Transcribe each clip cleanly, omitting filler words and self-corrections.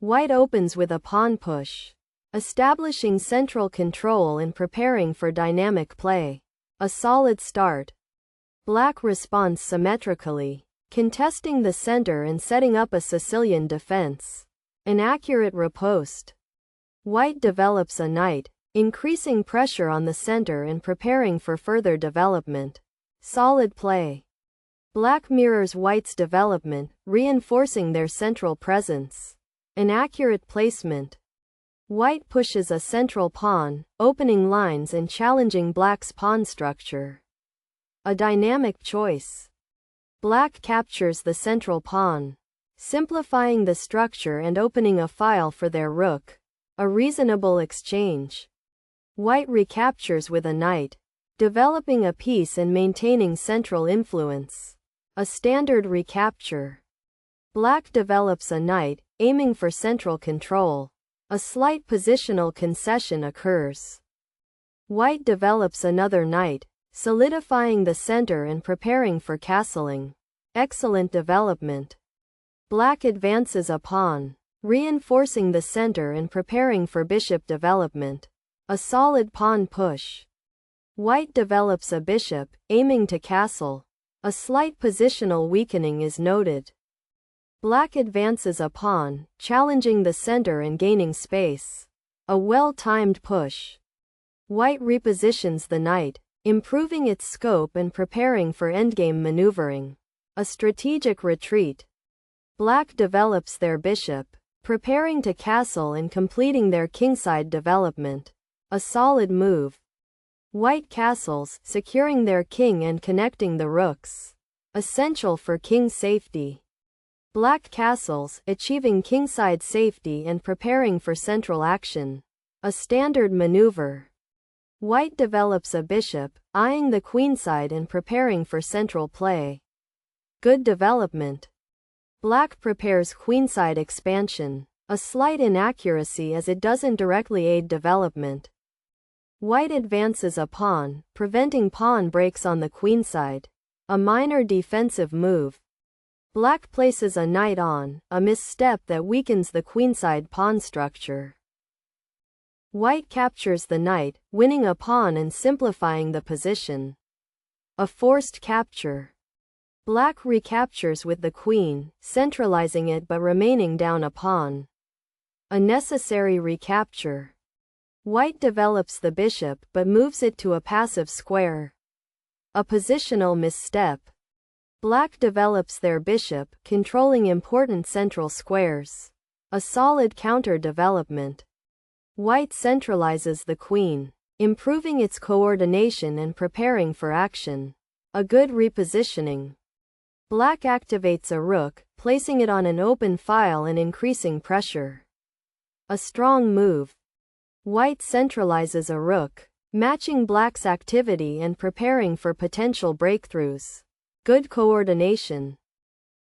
White opens with a pawn push, establishing central control and preparing for dynamic play. A solid start. Black responds symmetrically, contesting the center and setting up a Sicilian defense. An accurate riposte. White develops a knight, increasing pressure on the center and preparing for further development. Solid play. Black mirrors White's development, reinforcing their central presence. An accurate placement. White pushes a central pawn, opening lines and challenging Black's pawn structure. A dynamic choice. Black captures the central pawn, simplifying the structure and opening a file for their rook. A reasonable exchange. White recaptures with a knight, developing a piece and maintaining central influence. A standard recapture. Black develops a knight, aiming for central control. A slight positional concession occurs. White develops another knight, solidifying the center and preparing for castling. Excellent development. Black advances a pawn, reinforcing the center and preparing for bishop development. A solid pawn push. White develops a bishop, aiming to castle. A slight positional weakening is noted. Black advances a pawn, challenging the center and gaining space. A well-timed push. White repositions the knight, improving its scope and preparing for endgame maneuvering. A strategic retreat. Black develops their bishop, preparing to castle and completing their kingside development. A solid move. White castles, securing their king and connecting the rooks. Essential for king safety. Black castles, achieving kingside safety and preparing for central action. A standard maneuver. White develops a bishop, eyeing the queenside and preparing for central play. Good development. Black prepares queenside expansion. A slight inaccuracy as it doesn't directly aid development. White advances a pawn, preventing pawn breaks on the queenside. A minor defensive move. Black places a knight on, a misstep that weakens the queenside pawn structure. White captures the knight, winning a pawn and simplifying the position. A forced capture. Black recaptures with the queen, centralizing it but remaining down a pawn. A necessary recapture. White develops the bishop but moves it to a passive square. A positional misstep. Black develops their bishop, controlling important central squares. A solid counter development. White centralizes the queen, improving its coordination and preparing for action. A good repositioning. Black activates a rook, placing it on an open file and increasing pressure. A strong move. White centralizes a rook, matching Black's activity and preparing for potential breakthroughs. Good coordination.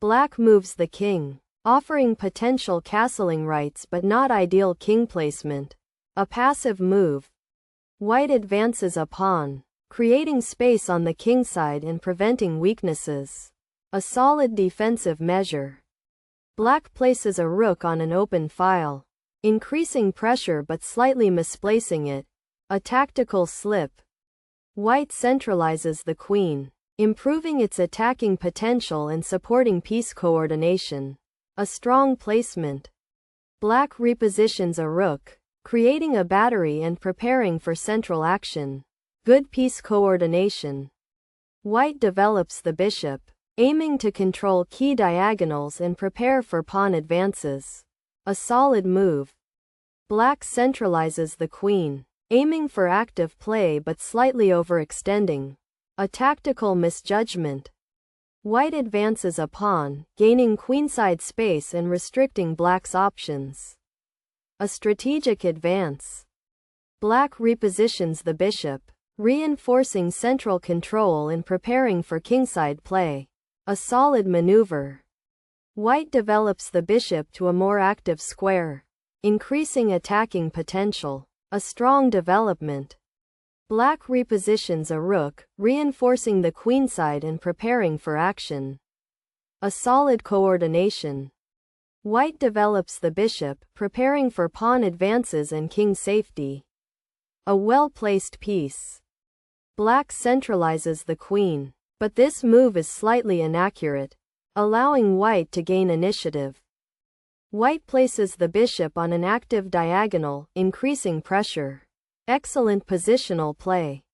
Black moves the king, offering potential castling rights but not ideal king placement. A passive move. White advances a pawn, creating space on the kingside and preventing weaknesses. A solid defensive measure. Black places a rook on an open file, increasing pressure but slightly misplacing it. A tactical slip. White centralizes the queen, improving its attacking potential and supporting piece coordination. A strong placement. Black repositions a rook, creating a battery and preparing for central action. Good piece coordination. White develops the bishop, aiming to control key diagonals and prepare for pawn advances. A solid move. Black centralizes the queen, aiming for active play but slightly overextending. A tactical misjudgment. White advances a pawn, gaining queenside space and restricting Black's options. A strategic advance. Black repositions the bishop, reinforcing central control and preparing for kingside play. A solid maneuver. White develops the bishop to a more active square, increasing attacking potential. A strong development. Black repositions a rook, reinforcing the queenside and preparing for action. A solid coordination. White develops the bishop, preparing for pawn advances and king safety. A well-placed piece. Black centralizes the queen, but this move is slightly inaccurate, allowing white to gain initiative. White places the bishop on an active diagonal, increasing pressure. Excellent positional play.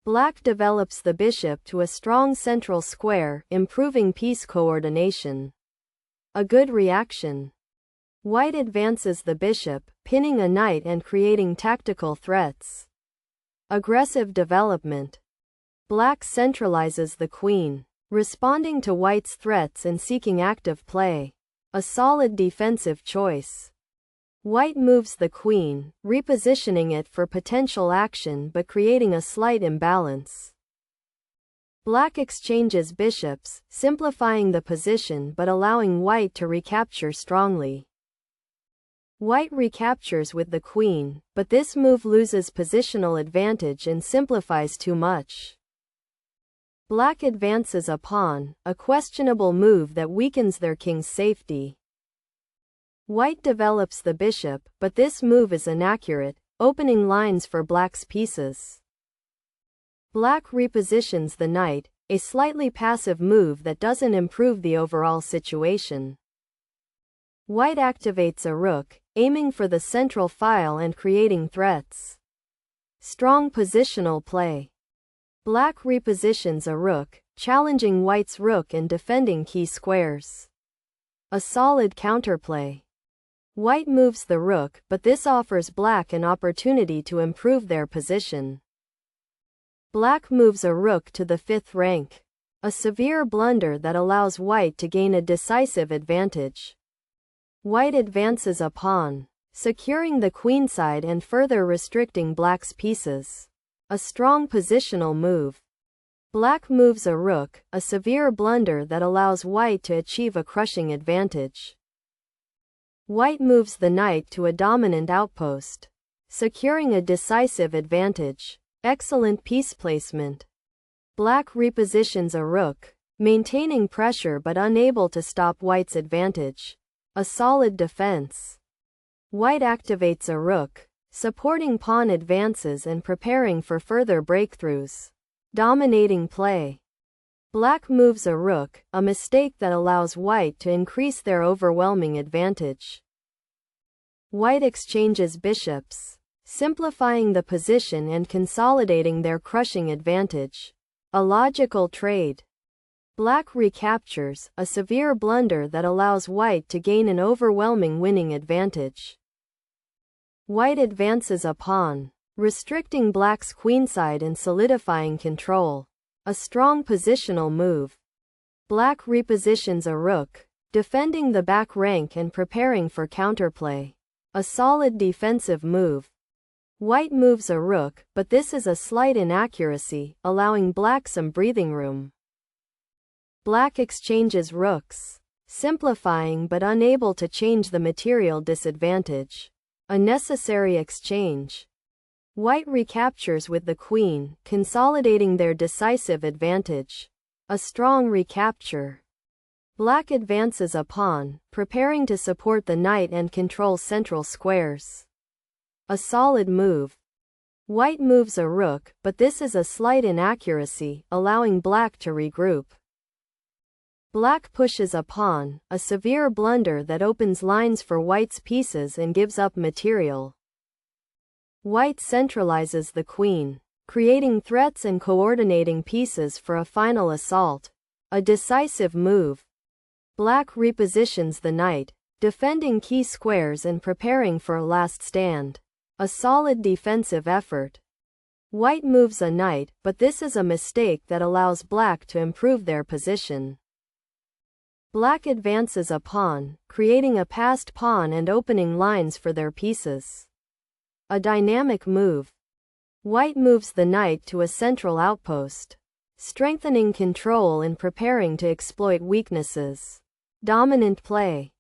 Black develops the bishop to a strong central square, improving piece coordination. A good reaction. White advances the bishop, pinning a knight and creating tactical threats. Aggressive development. Black centralizes the queen, responding to white's threats and seeking active play. A solid defensive choice. White moves the queen, repositioning it for potential action but creating a slight imbalance. Black exchanges bishops, simplifying the position but allowing white to recapture strongly. White recaptures with the queen, but this move loses positional advantage and simplifies too much. Black advances a pawn, a questionable move that weakens their king's safety. White develops the bishop, but this move is inaccurate, opening lines for black's pieces. Black repositions the knight, a slightly passive move that doesn't improve the overall situation. White activates a rook, aiming for the central file and creating threats. Strong positional play. Black repositions a rook, challenging white's rook and defending key squares. A solid counterplay. White moves the rook, but this offers black an opportunity to improve their position. Black moves a rook to the 5th rank. A severe blunder that allows white to gain a decisive advantage. White advances a pawn, securing the queenside and further restricting black's pieces. A strong positional move. Black moves a rook, a severe blunder that allows white to achieve a crushing advantage. White moves the knight to a dominant outpost, securing a decisive advantage. Excellent piece placement. Black repositions a rook, maintaining pressure but unable to stop white's advantage. A solid defense. White activates a rook, supporting pawn advances and preparing for further breakthroughs. Dominating play. Black moves a rook, a mistake that allows white to increase their overwhelming advantage. White exchanges bishops, simplifying the position and consolidating their crushing advantage. A logical trade. Black recaptures, a severe blunder that allows white to gain an overwhelming winning advantage. White advances a pawn, restricting black's queenside and solidifying control. A strong positional move. Black repositions a rook, defending the back rank and preparing for counterplay. A solid defensive move. White moves a rook, but this is a slight inaccuracy, allowing black some breathing room. Black exchanges rooks, simplifying but unable to change the material disadvantage. A necessary exchange. White recaptures with the queen, consolidating their decisive advantage. A strong recapture. Black advances a pawn, preparing to support the knight and control central squares. A solid move. White moves a rook, but this is a slight inaccuracy, allowing black to regroup. Black pushes a pawn, a severe blunder that opens lines for white's pieces and gives up material. White centralizes the queen, creating threats and coordinating pieces for a final assault. A decisive move. Black repositions the knight, defending key squares and preparing for a last stand. A solid defensive effort. White moves a knight, but this is a mistake that allows black to improve their position. Black advances a pawn, creating a passed pawn and opening lines for their pieces. A dynamic move. White moves the knight to a central outpost, strengthening control and preparing to exploit weaknesses. Dominant play.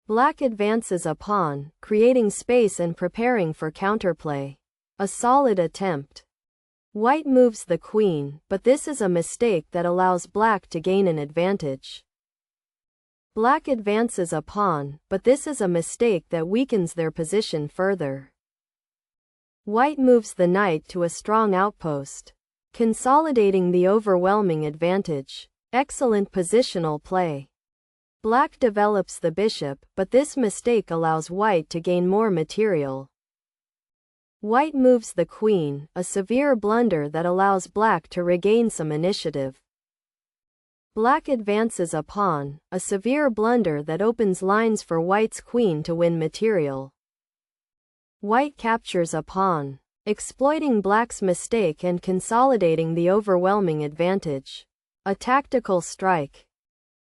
Black advances a pawn, creating space and preparing for counterplay. A solid attempt. White moves the queen, but this is a mistake that allows black to gain an advantage. Black advances a pawn, but this is a mistake that weakens their position further. White moves the knight to a strong outpost, consolidating the overwhelming advantage. Excellent positional play. Black develops the bishop, but this mistake allows white to gain more material. White moves the queen, a severe blunder that allows black to regain some initiative. Black advances a pawn, a severe blunder that opens lines for white's queen to win material. White captures a pawn, exploiting black's mistake and consolidating the overwhelming advantage. A tactical strike.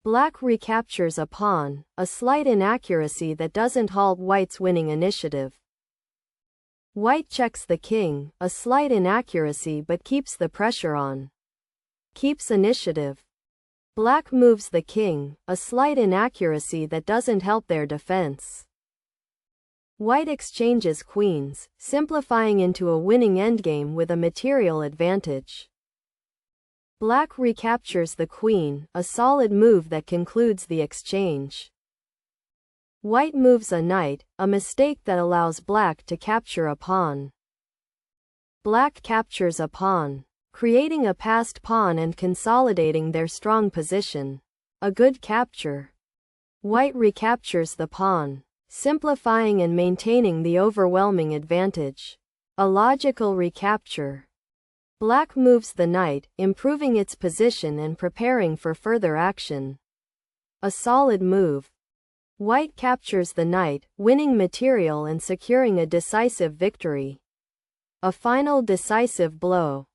Black recaptures a pawn, a slight inaccuracy that doesn't halt white's winning initiative. White checks the king, a slight inaccuracy but keeps the pressure on. Keeps initiative. Black moves the king, a slight inaccuracy that doesn't help their defense. White exchanges queens, simplifying into a winning endgame with a material advantage. Black recaptures the queen, a solid move that concludes the exchange. White moves a knight, a mistake that allows black to capture a pawn. Black captures a pawn, creating a passed pawn and consolidating their strong position. A good capture. White recaptures the pawn, simplifying and maintaining the overwhelming advantage. A logical recapture. Black moves the knight, improving its position and preparing for further action. A solid move. White captures the knight, winning material and securing a decisive victory. A final decisive blow.